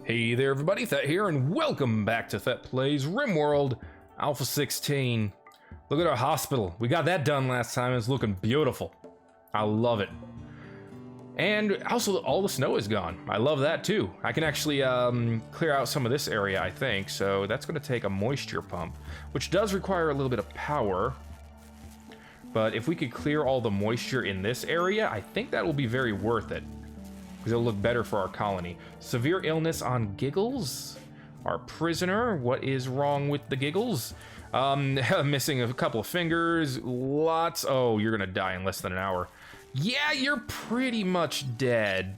Hey there everybody, Thet here, and welcome back to Thet Plays Rimworld Alpha 16. Look at our hospital. We got that done last time. It's looking beautiful. I love it. And also, all the snow is gone. I love that too. I can actually clear out some of this area, I think. So that's going to take a moisture pump, which does require a little bit of power. But if we could clear all the moisture in this area, I think that will be very worth it, because it'll look better for our colony. Severe illness on Giggles. Our prisoner. What is wrong with the Giggles? Missing a couple of fingers. Lots. Oh, you're gonna die in less than an hour. Yeah, you're pretty much dead.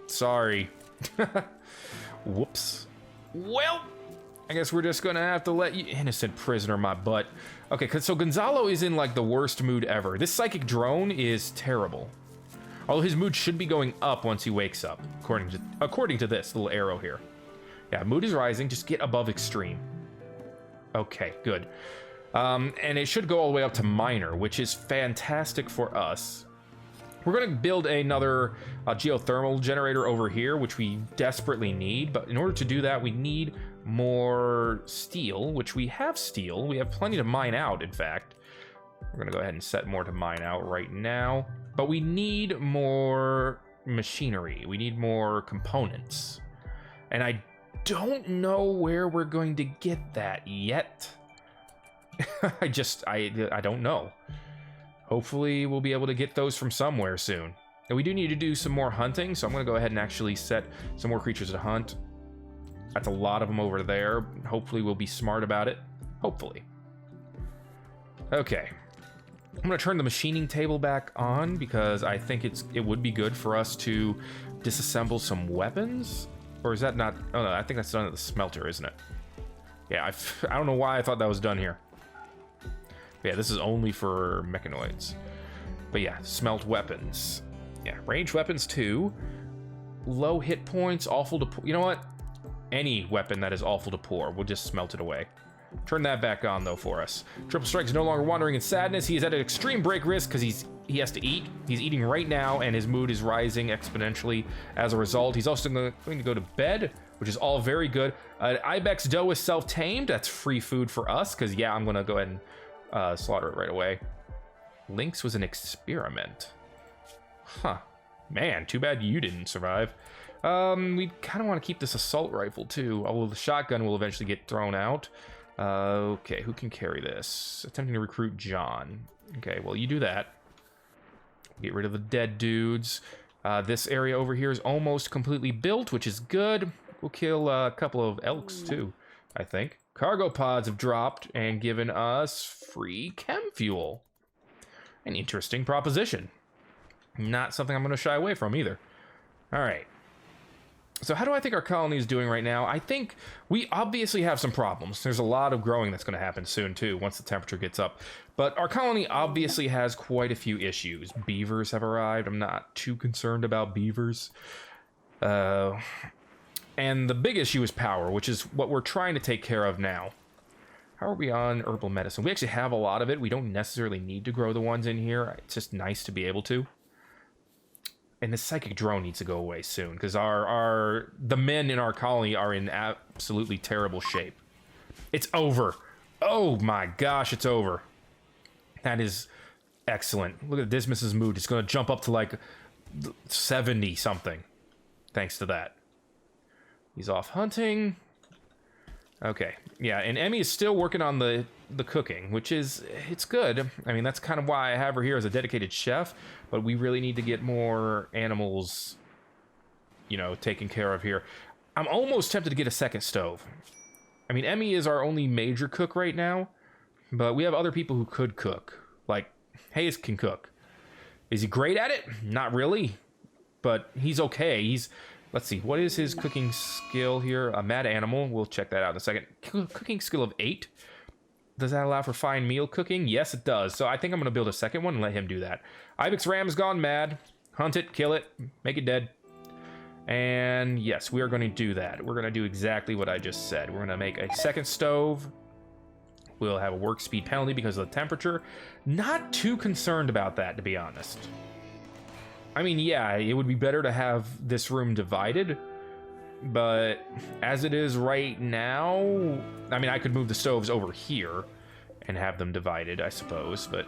Sorry. Whoops. Well, I guess we're just gonna have to let you... Innocent prisoner, my butt. Okay, so Gonzalo is in like the worst mood ever. This psychic drone is terrible. Although his mood should be going up once he wakes up, according to this little arrow here. Yeah, mood is rising. Just get above extreme. Okay, good. And it should go all the way up to minor, which is fantastic for us. We're going to build another geothermal generator over here, which we desperately need. But in order to do that, we need more steel, which we have steel. We have plenty to mine out, in fact. We're going to go ahead and set more to mine out right now. But we need more machinery. We need more components. And I don't know where we're going to get that yet. I don't know. Hopefully we'll be able to get those from somewhere soon. And we do need to do some more hunting, so I'm going to go ahead and actually set some more creatures to hunt. That's a lot of them over there. Hopefully we'll be smart about it. Hopefully. Okay. I'm going to turn the machining table back on because I think it would be good for us to disassemble some weapons. Or is that not? Oh no, I think that's done at the smelter, isn't it? Yeah, I don't know why I thought that was done here. But yeah, this is only for mechanoids. But yeah, smelt weapons. Yeah, ranged weapons too. Low hit points, awful to pour. You know what? Any weapon that is awful to pour, we'll just smelt it away. Turn that back on though for us. Triple Strike is no longer wandering in sadness. He is at an extreme break risk because he has to eat. He's eating right now, and his mood is rising exponentially as a result. He's also going to go to bed, which is all very good. Ibex doe is self-tamed. That's free food for us because, yeah, I'm going to go ahead and slaughter it right away. Lynx was an experiment. Huh. Man, too bad you didn't survive. We kind of want to keep this assault rifle too, although the shotgun will eventually get thrown out. Okay, who can carry this? Attempting to recruit John. Okay, well, you do that. Get rid of the dead dudes. This area over here is almost completely built, which is good. We'll kill a couple of elks, too, I think. Cargo pods have dropped and given us free chem fuel. An interesting proposition. Not something I'm going to shy away from, either. All right. So how do I think our colony is doing right now? I think we obviously have some problems. There's a lot of growing that's going to happen soon, too, once the temperature gets up. But our colony obviously has quite a few issues. Beavers have arrived. I'm not too concerned about beavers. And the big issue is power, which is what we're trying to take care of now. How are we on herbal medicine? We actually have a lot of it. We don't necessarily need to grow the ones in here. It's just nice to be able to. And the psychic drone needs to go away soon because the men in our colony are in absolutely terrible shape. It's over. Oh my gosh, it's over. That is excellent. Look at Dismas's mood. It's going to jump up to like 70 something thanks to that. He's off hunting. Okay, yeah, and Emmy is still working on the cooking, which is, it's good. I mean, that's kind of why I have her here as a dedicated chef, but we really need to get more animals, you know, taken care of here. I'm almost tempted to get a second stove. I mean, Emmy is our only major cook right now, but we have other people who could cook. Like, Hayes can cook. Is he great at it? Not really, but he's okay. Let's see, what is his cooking skill here? A mad animal. We'll check that out in a second. Cooking skill of 8. Does that allow for fine meal cooking? Yes, it does. So I think I'm going to build a second one and let him do that. Ibex Ram's gone mad. Hunt it, kill it, make it dead. And yes, we are going to do that. We're going to do exactly what I just said. We're going to make a second stove. We'll have a work speed penalty because of the temperature. Not too concerned about that, to be honest. I mean, yeah, it would be better to have this room divided, But as it is right now, I mean, I could move the stoves over here and have them divided, I suppose, but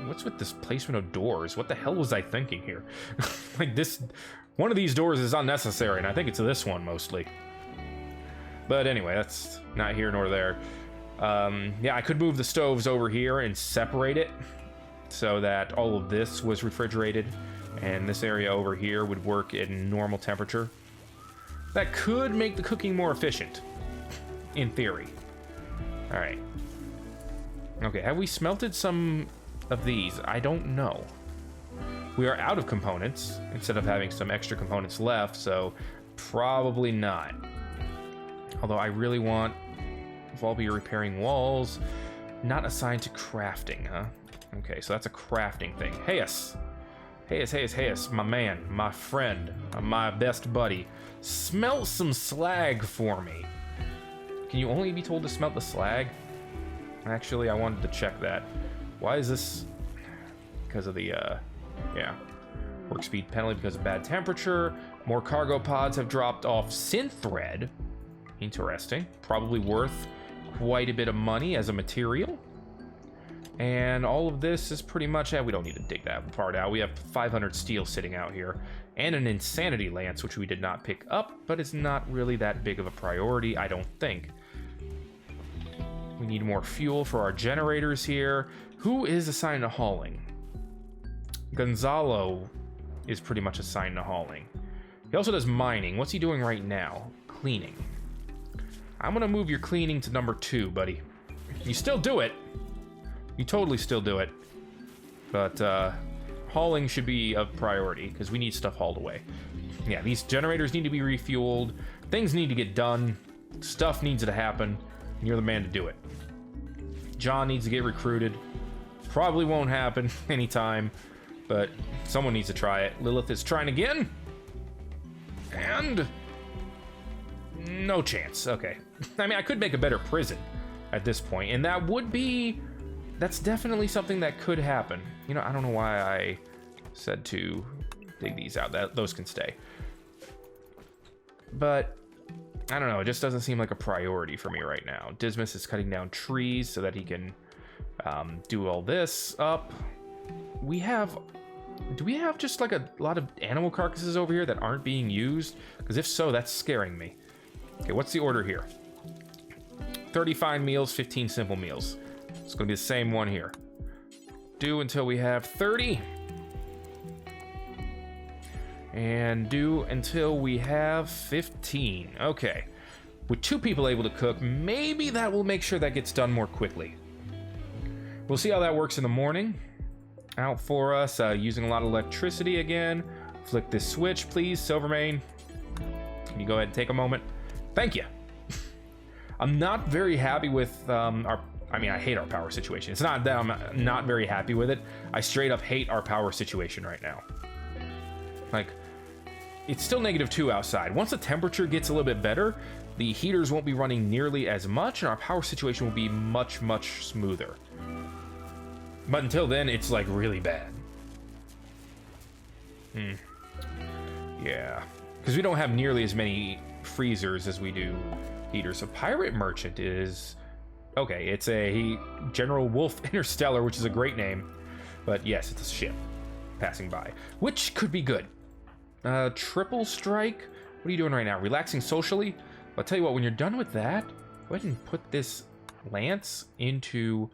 what's with this placement of doors? What the hell was I thinking here? Like this, one of these doors is unnecessary, and I think it's this one mostly. But anyway, that's not here nor there. Yeah, I could move the stoves over here and separate it so that all of this was refrigerated, and this area over here would work in normal temperature. That could make the cooking more efficient, in theory. All right. Okay, have we smelted some of these? I don't know. We are out of components instead of having some extra components left, so probably not. Although I really want Volby repairing walls, not assigned to crafting, huh? Okay, so that's a crafting thing. Hayes, my man, my friend, my best buddy. Smelt some slag for me. Can you only be told to smelt the slag? Actually, I wanted to check that. Why is this? Because of the, yeah. Work speed penalty because of bad temperature. More cargo pods have dropped off synth thread. Interesting. Probably worth quite a bit of money as a material. And all of this is pretty much, we don't need to dig that part out. We have 500 steel sitting out here. And an insanity lance, which we did not pick up, but it's not really that big of a priority, I don't think. We need more fuel for our generators here. Who is assigned to hauling? Gonzalo is pretty much assigned to hauling. He also does mining. What's he doing right now? Cleaning. I'm gonna move your cleaning to number 2, buddy. You still do it. You totally still do it. But hauling should be a priority because we need stuff hauled away. Yeah, these generators need to be refueled. Things need to get done. Stuff needs to happen. And you're the man to do it. John needs to get recruited. Probably won't happen anytime, but someone needs to try it. Lilith is trying again. And no chance. Okay. I mean, I could make a better prison at this point, and that would be... That's definitely something that could happen. You know, I don't know why I said to dig these out. Those can stay. But I don't know. It just doesn't seem like a priority for me right now. Dismas is cutting down trees so that he can do all this up. Do we have just like a lot of animal carcasses over here that aren't being used? Because if so, that's scaring me. Okay, what's the order here? 30 fine meals, 15 simple meals. It's going to be the same one here. Do until we have 30. And do until we have 15. Okay. With 2 people able to cook, maybe that will make sure that gets done more quickly. We'll see how that works in the morning. Out for us, using a lot of electricity again. Flick this switch, please, Silvermane. Can you go ahead and take a moment? Thank you. I'm not very happy with I mean, I hate our power situation. It's not that I'm not very happy with it. I straight up hate our power situation right now. Like, it's still -2 outside. Once the temperature gets a little bit better, the heaters won't be running nearly as much, and our power situation will be much, much smoother. But until then, it's like really bad. Yeah. Because we don't have nearly as many freezers as we do heaters. So Pirate Merchant is... Okay, it's a General Wolf Interstellar, which is a great name. But yes, it's a ship passing by, which could be good. Triple Strike? What are you doing right now? Relaxing socially? I'll tell you what, when you're done with that, go ahead and put this lance into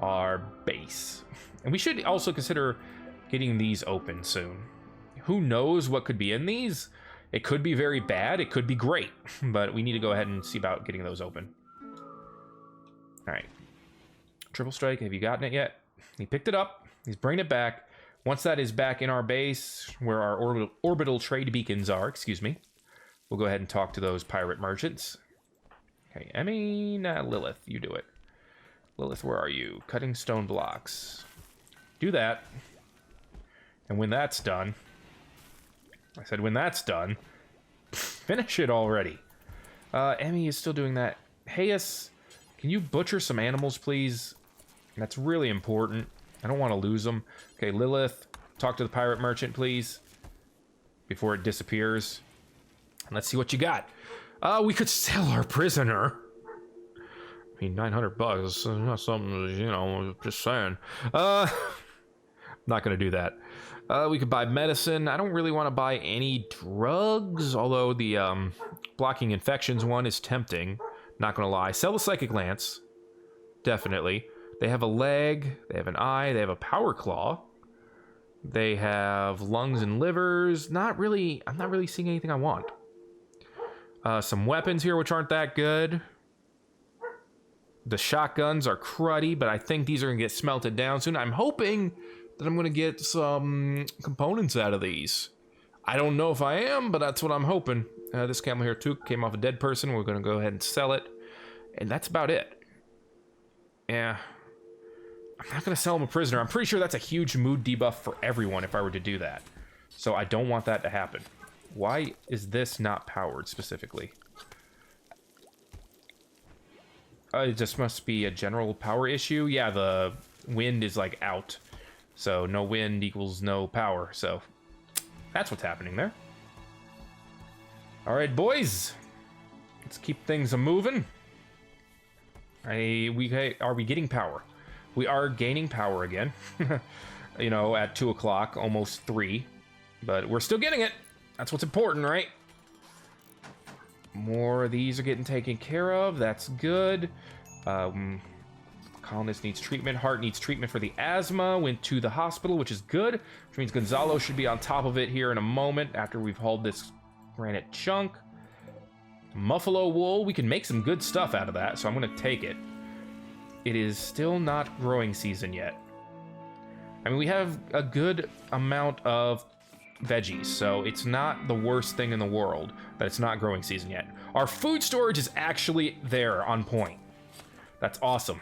our base. And we should also consider getting these open soon. Who knows what could be in these? It could be very bad, it could be great, but we need to go ahead and see about getting those open. All right. Triple Strike, have you gotten it yet? He picked it up. He's bringing it back. Once that is back in our base, where our orbital trade beacons are, excuse me, we'll go ahead and talk to those pirate merchants. Okay, Lilith, you do it. Lilith, where are you? Cutting stone blocks. Do that. And when that's done, I said when that's done, finish it already. Emmy is still doing that. Hayes, can you butcher some animals, please? That's really important. I don't want to lose them. Okay, Lilith, talk to the pirate merchant, please, before it disappears. Let's see what you got. We could sell our prisoner. I mean, $900 is not something, you know, just saying. Not gonna do that. We could buy medicine. I don't really want to buy any drugs, although the blocking infections one is tempting. Not gonna lie. Sell the psychic lance. Definitely. They have a leg, they have an eye, they have a power claw. They have lungs and livers. I'm not really seeing anything I want. Some weapons here which aren't that good. The shotguns are cruddy, but I think these are gonna get smelted down soon. I'm hoping that I'm gonna get some components out of these. I don't know if I am, but that's what I'm hoping. This camel here too came off a dead person. We're gonna go ahead and sell it. And that's about it. Yeah. I'm not gonna sell him a prisoner. I'm pretty sure that's a huge mood debuff for everyone if I were to do that. So I don't want that to happen. Why is this not powered specifically? It just must be a general power issue. Yeah, the wind is like out. So no wind equals no power. So that's what's happening there. All right, boys. Let's keep things a-moving. Are we getting power? We are gaining power again. You know, at 2 o'clock, almost 3. But we're still getting it. That's what's important, right? More of these are getting taken care of. That's good. Colonist needs treatment. Heart needs treatment for the asthma. Went to the hospital, which is good. Which means Gonzalo should be on top of it here in a moment after we've hauled this granite chunk. Muffalo wool. We can make some good stuff out of that, so I'm going to take it. It is still not growing season yet. I mean, we have a good amount of veggies, so it's not the worst thing in the world that it's not growing season yet. Our food storage is actually there on point. That's awesome.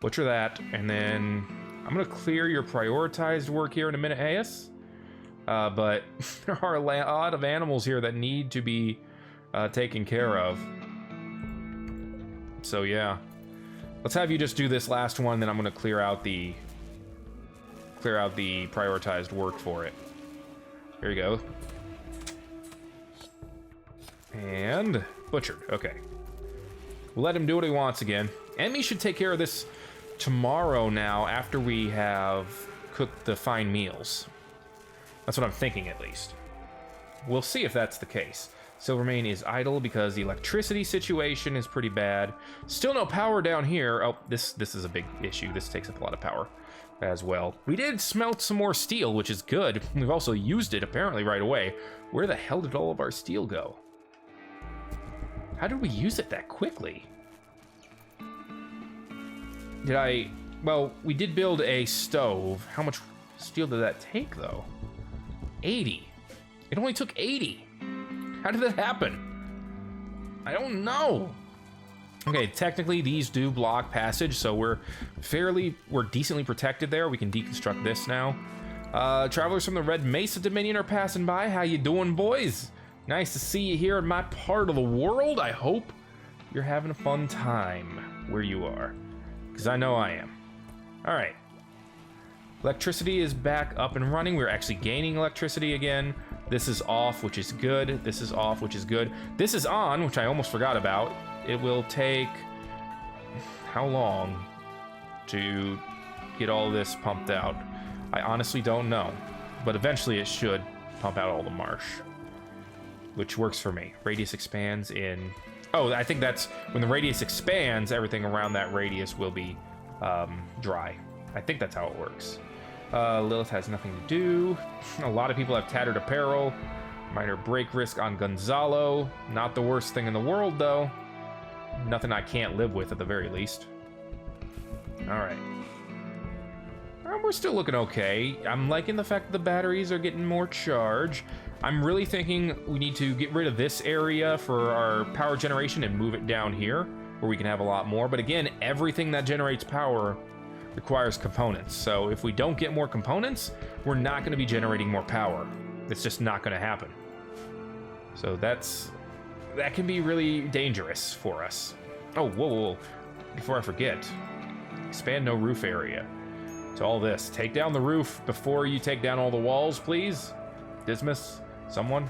Butcher that, and then I'm gonna clear your prioritized work here in a minute, Hayes. But there are a lot of animals here that need to be taken care of. So yeah, let's have you just do this last one, then I'm gonna clear out the prioritized work for it. Here you go. And butchered. Okay. We'll let him do what he wants again. Emmy should take care of this tomorrow now after we have cooked the fine meals. That's what I'm thinking, at least. We'll see if that's the case. Silvermane is idle because the electricity situation is pretty bad. Still no power down here. Oh, this is a big issue. This takes up a lot of power as well. We did smelt some more steel, which is good. We've also used it apparently right away. Where the hell did all of our steel go? How did we use it that quickly? Well, we did build a stove. How much steel did that take, though? 80. It only took 80. How did that happen? I don't know. Okay, technically these do block passage, so we're decently protected there. We can deconstruct this now. Travelers from the Red Mesa Dominion are passing by. How you doing, boys? Nice to see you here in my part of the world. I hope you're having a fun time where you are, because I know I am. All right. Electricity is back up and running. We're actually gaining electricity again. This is off, which is good. This is off, which is good. This is on, which I almost forgot about. It will take how long to get all this pumped out? I honestly don't know, but eventually it should pump out all the marsh, which works for me. Radius expands in... Oh, I think that's when the radius expands, everything around that radius will be dry. I think that's how it works. Lilith has nothing to do. A lot of people have tattered apparel. Minor break risk on Gonzalo. Not the worst thing in the world, though. Nothing I can't live with, at the very least. Alright. We're still looking okay. I'm liking the fact that the batteries are getting more charge. I'm really thinking we need to get rid of this area for our power generation and move it down here, where we can have a lot more. But again, everything that generates power requires components. So if we don't get more components, we're not going to be generating more power. It's just not going to happen. So that can be really dangerous for us. Oh, whoa. Before I forget, expand no roof area. So all this, take down the roof before you take down all the walls, please. Dismas, someone.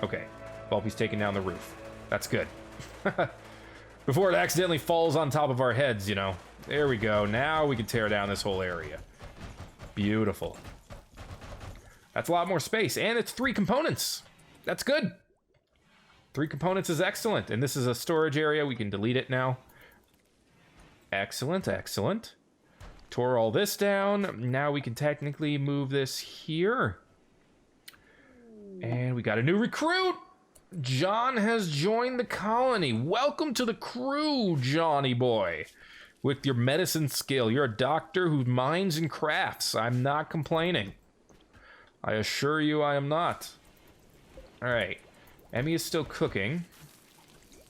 Okay, Bulpy's taking down the roof. That's good. Before it accidentally falls on top of our heads, you know. There we go. Now we can tear down this whole area. Beautiful. That's a lot more space, and it's 3 components. That's good. 3 components is excellent, and this is a storage area. We can delete it now. Excellent, excellent. Tore all this down. Now we can technically move this here. And we got a new recruit. John has joined the colony. Welcome to the crew, Johnny boy. With your medicine skill, you're a doctor who mines and crafts. I'm not complaining. I assure you I am not. Alright. Emmy is still cooking,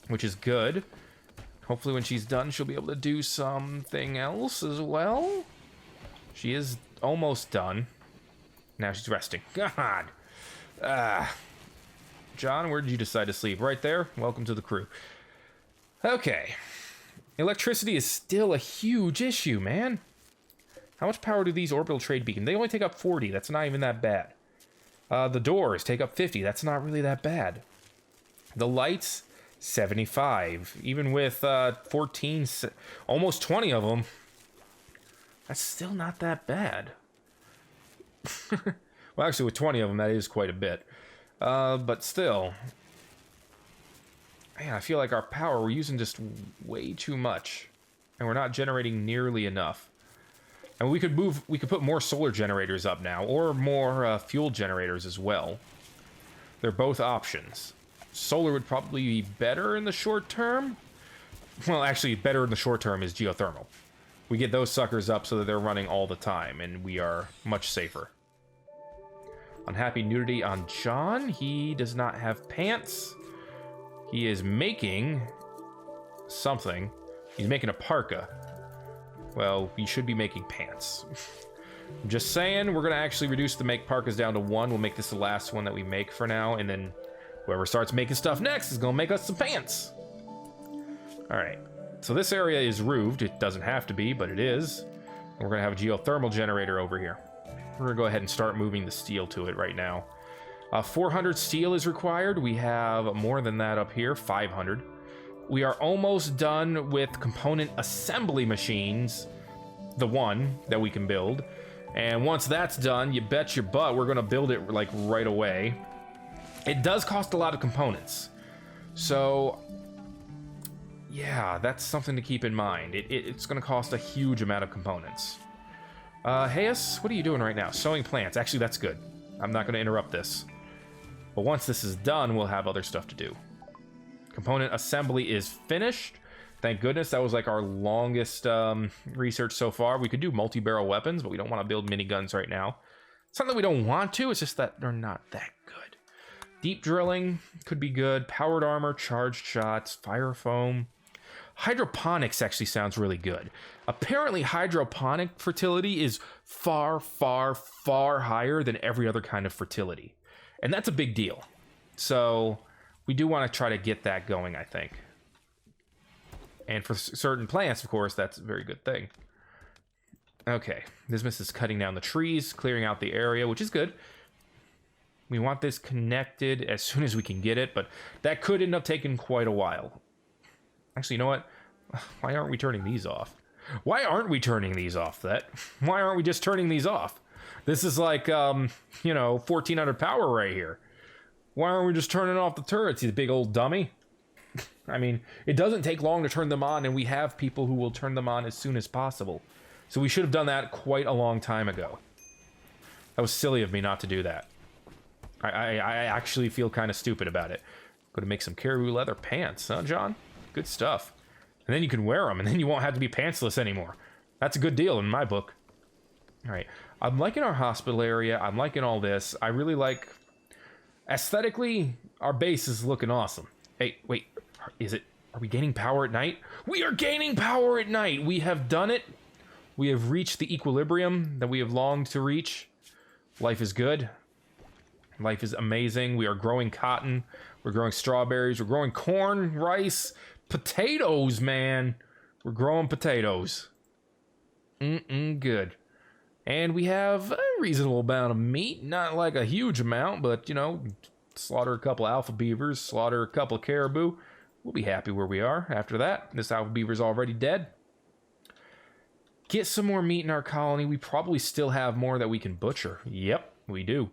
which is good. Hopefully when she's done, she'll be able to do something else as well. She is almost done. Now she's resting. God. John, where did you decide to sleep? Right there? Welcome to the crew. Okay. Electricity is still a huge issue, man. How much power do these orbital trade beacons? They only take up 40. That's not even that bad. The doors take up 50. That's not really that bad. The lights, 75. Even with 14, almost 20 of them, that's still not that bad. Well, actually, with 20 of them, that is quite a bit. But still, man, I feel like our power, we're using just way too much. And we're not generating nearly enough. And we could put more solar generators up now, or more fuel generators as well. They're both options. Solar would probably be better in the short term. Well, actually, better in the short term is geothermal. We get those suckers up so that they're running all the time, and we are much safer. Unhappy nudity on John. He does not have pants. He is making something. He's making a parka. Well, we should be making pants. I'm just saying, we're going to actually reduce the make parkas down to 1. We'll make this the last one that we make for now, and then whoever starts making stuff next is going to make us some pants. Alright, so this area is roofed. It doesn't have to be, but it is. We're going to have a geothermal generator over here. We're going to go ahead and start moving the steel to it right now. 400 steel is required. We have more than that up here, 500. We are almost done with component assembly machines, the one that we can build. And once that's done, you bet your butt we're going to build it like right away. It does cost a lot of components. So, yeah, that's something to keep in mind. It's going to cost a huge amount of components. Hayes, what are you doing right now? Sowing plants. Actually, that's good. I'm not going to interrupt this. But once this is done, we'll have other stuff to do. Component assembly is finished. Thank goodness. That was like our longest research so far. We could do multi-barrel weapons, but we don't want to build miniguns right now. It's not that we don't want to, it's just that they're not that good. Deep drilling could be good. Powered armor, charged shots, fire foam. Hydroponics actually sounds really good. Apparently hydroponic fertility is far, far, far higher than every other kind of fertility. And that's a big deal. So we do want to try to get that going, I think. And for certain plants, of course, that's a very good thing. Okay, Nismus is cutting down the trees, clearing out the area, which is good. We want this connected as soon as we can get it, but that could end up taking quite a while. Actually, you know what? Why aren't we turning these off? Why aren't we turning these off, Thet? Why aren't we just turning these off? This is like, you know, 1400 power right here. Why aren't we just turning off the turrets, you big old dummy? I mean, it doesn't take long to turn them on, and we have people who will turn them on as soon as possible. So we should have done that quite a long time ago. That was silly of me not to do that. I actually feel kind of stupid about it. Going to make some caribou leather pants, huh, John? Good stuff. And then you can wear them, and then you won't have to be pantsless anymore. That's a good deal in my book. All right. I'm liking our hospital area. I'm liking all this. I really like... Aesthetically, our base is looking awesome. Hey, wait. Are we gaining power at night? We are gaining power at night! We have done it. We have reached the equilibrium that we have longed to reach. Life is good. Life is amazing. We are growing cotton. We're growing strawberries. We're growing corn, rice, potatoes, man. We're growing potatoes. Good. And we have a reasonable amount of meat. Not like a huge amount, but, you know, Slaughter a couple alpha beavers, slaughter a couple caribou. We'll be happy where we are after that. This alpha beaver's already dead. Get some more meat in our colony. We probably still have more that we can butcher. Yep, we do.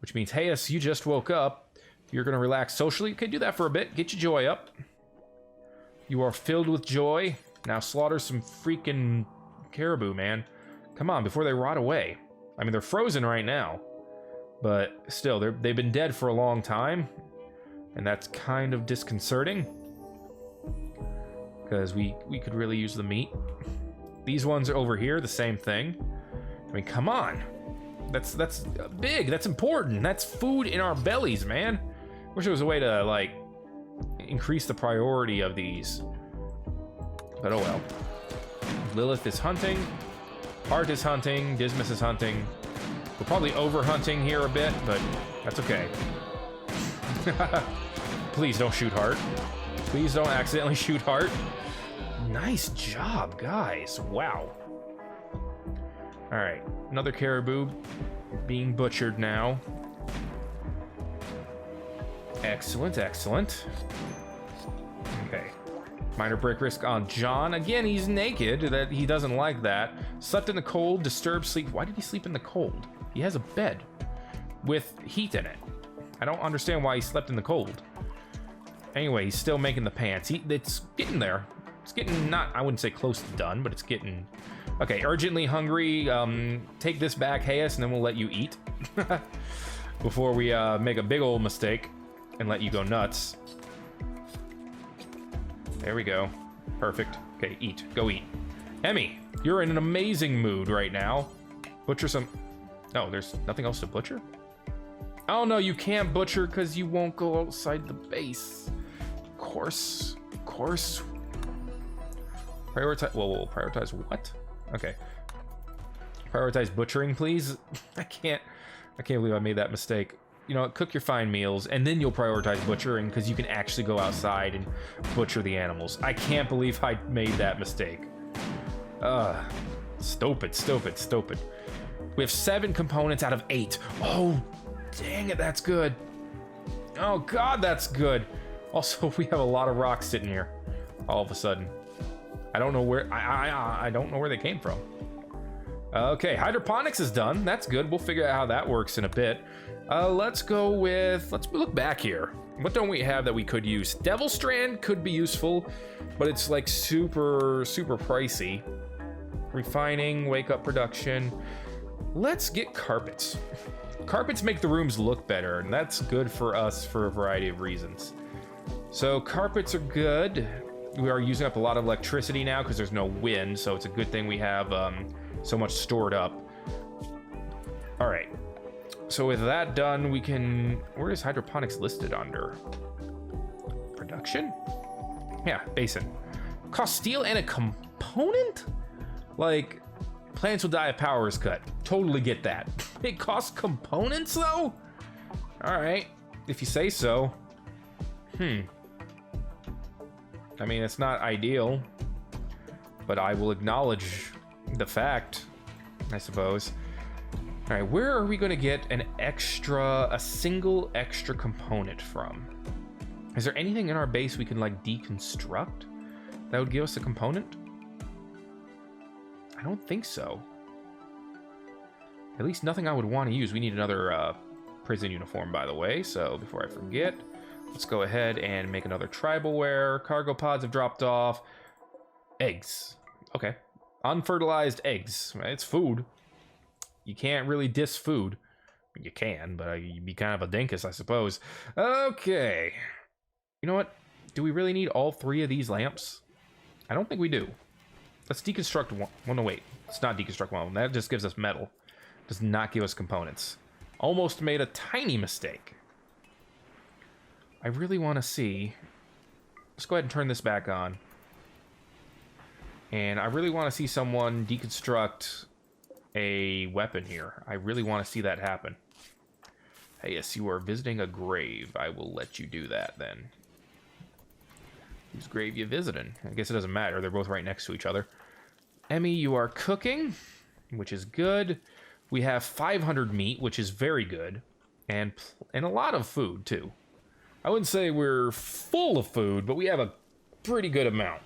Which means, hey, you just woke up. You're going to relax socially. Okay, do that for a bit. Get your joy up. You are filled with joy. Now slaughter some freaking caribou, man. Come on, before they rot away. I mean, they're frozen right now. But still, they've been dead for a long time. And that's kind of disconcerting. Because we could really use the meat. These ones are over here, the same thing. I mean, come on. That's big. That's important. That's food in our bellies, man. Wish there was a way to, like, increase the priority of these. But oh well. Lilith is hunting. Hart is hunting. Dismas is hunting. We're probably over-hunting here a bit, but that's okay. Please don't shoot Hart. Please don't accidentally shoot Hart. Nice job, guys. Wow. Alright, another caribou being butchered now. Excellent, excellent. Okay. Minor break risk on John. Again, he's naked. That he doesn't like that. Slept in the cold, disturbed sleep. Why did he sleep in the cold? He has a bed with heat in it. I don't understand why he slept in the cold. Anyway, he's still making the pants. It's getting there. It's getting not, I wouldn't say close to done, but it's getting... Okay, urgently hungry. Take this back, Hayes, and then we'll let you eat. Before we make a big old mistake and let you go nuts. There we go. Perfect. Okay, eat. Go eat. Emmy, you're in an amazing mood right now. Butcher some... Oh, there's nothing else to butcher? Oh, no, you can't butcher because you won't go outside the base. Of course. Of course. Prioritize... Whoa, prioritize what? Okay. Prioritize butchering, please. I can't believe I made that mistake. You know, cook your fine meals, and then you'll prioritize butchering, because you can actually go outside and butcher the animals. I can't believe I made that mistake. Stupid, stupid, stupid. We have 7 components out of 8. Oh, dang it, that's good. Oh, God, that's good. Also, we have a lot of rocks sitting here, all of a sudden. I don't know where, I don't know where they came from. Okay, hydroponics is done. That's good. We'll figure out how that works in a bit. Let's go with, let's look back here. What don't we have that we could use? Devil Strand could be useful, but it's like super, super pricey. Refining, wake up production. Let's get carpets. Carpets make the rooms look better, and that's good for us for a variety of reasons. So carpets are good. We are using up a lot of electricity now because there's no wind, so it's a good thing we have so much stored up. All right. So with that done, we can... Where is hydroponics listed under? Production? Yeah, basin. Cost steel and a component? Like, plants will die if power is cut. Totally get that. It costs components, though? All right, if you say so. I mean, it's not ideal, but I will acknowledge the fact, I suppose. All right, where are we going to get a single extra component from? Is there anything in our base we can, like, deconstruct that would give us a component? I don't think so. At least nothing I would want to use. We need another prison uniform, by the way, so before I forget, let's go ahead and make another tribal wear. Cargo pods have dropped off. Eggs. Okay. Unfertilized eggs. It's food. You can't really diss food. You can, but you'd be kind of a dinkus, I suppose. Okay. You know what? Do we really need all 3 of these lamps? I don't think we do. Let's deconstruct one. Well, no, wait. Let's not deconstruct one. That just gives us metal. Does not give us components. Almost made a tiny mistake. I really want to see... Let's go ahead and turn this back on. And I really want to see someone deconstruct a weapon here. I really want to see that happen. Hey, yes, you are visiting a grave. I will let you do that then. Whose grave you visiting? I guess it doesn't matter. They're both right next to each other. Emmy, you are cooking, which is good. We have 500 meat, which is very good. And a lot of food, too. I wouldn't say we're full of food, but we have a pretty good amount.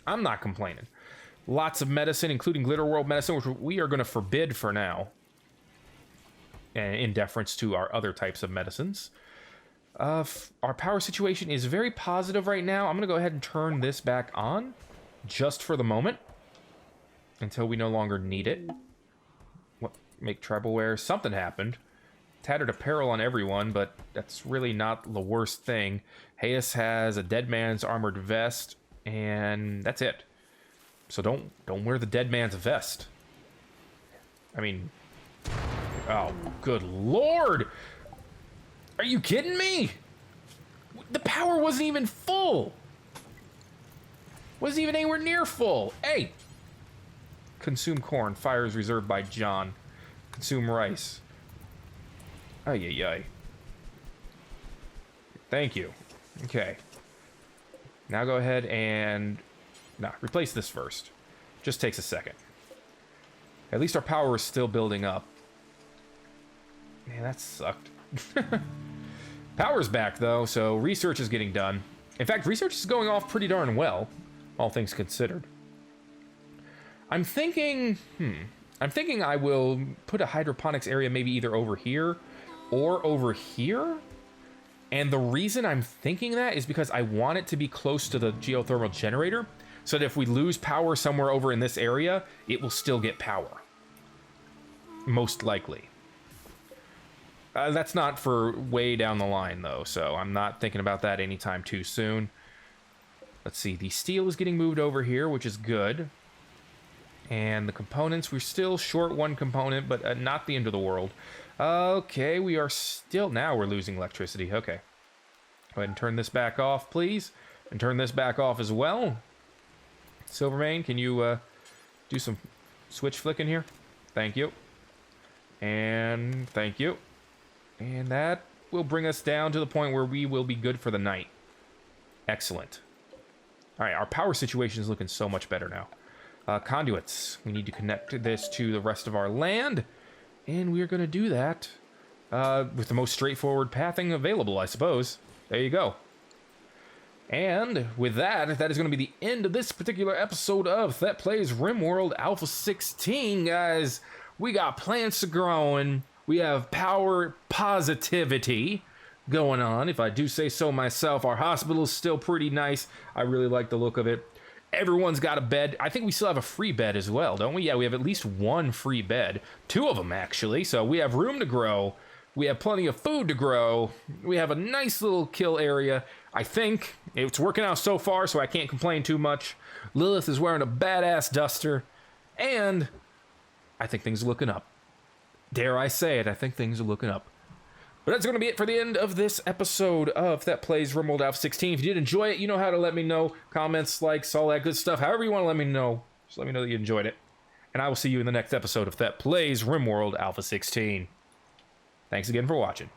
I'm not complaining. Lots of medicine, including Glitter World medicine, which we are going to forbid for now. And in deference to our other types of medicines. Our power situation is very positive right now. I'm going to go ahead and turn this back on. Just for the moment. Until we no longer need it. What? Make tribal wear. Something happened. Tattered apparel on everyone, but that's really not the worst thing. Hayes has a dead man's armored vest, and that's it. So don't wear the dead man's vest. I mean, oh, good lord! Are you kidding me? The power wasn't even full. Wasn't even anywhere near full. Hey! Consume corn. Fire is reserved by John. Consume rice. Ay, ay, ay. Thank you. Okay. Now go ahead and... Nah, replace this first. Just takes a second. At least our power is still building up. Man, that sucked. Power's back, though, so research is getting done. In fact, research is going off pretty darn well, all things considered. I'm thinking I will put a hydroponics area maybe either over here or over here. And the reason I'm thinking that is because I want it to be close to the geothermal generator, so that if we lose power somewhere over in this area, it will still get power. Most likely. That's not for way down the line, though, so I'm not thinking about that anytime too soon. Let's see, the steel is getting moved over here, which is good. And the components, we're still short one component, but not the end of the world. Okay, we are still... Now we're losing electricity. Okay. Go ahead and turn this back off, please. And turn this back off as well. Silvermane, can you do some switch flicking here? Thank you. And thank you. And that will bring us down to the point where we will be good for the night. Excellent. All right, our power situation is looking so much better now. Conduits. We need to connect this to the rest of our land. And we're going to do that with the most straightforward pathing available, I suppose. There you go. And with that, that is going to be the end of this particular episode of Thet Plays Rimworld Alpha 16, guys. We got plants growing. We have power positivity going on, if I do say so myself. Our hospital is still pretty nice. I really like the look of it. Everyone's got a bed. I think we still have a free bed as well, don't we? Yeah, we have at least one free bed. Two of them, actually. So we have room to grow. We have plenty of food to grow. We have a nice little kill area. I think it's working out so far, so I can't complain too much. Lilith is wearing a badass duster. And I think things are looking up. Dare I say it, I think things are looking up. But that's going to be it for the end of this episode of Thet Plays Rimworld Alpha 16. If you did enjoy it, you know how to let me know. Comments, likes, all that good stuff. However you want to let me know. Just let me know that you enjoyed it. And I will see you in the next episode of Thet Plays Rimworld Alpha 16. Thanks again for watching.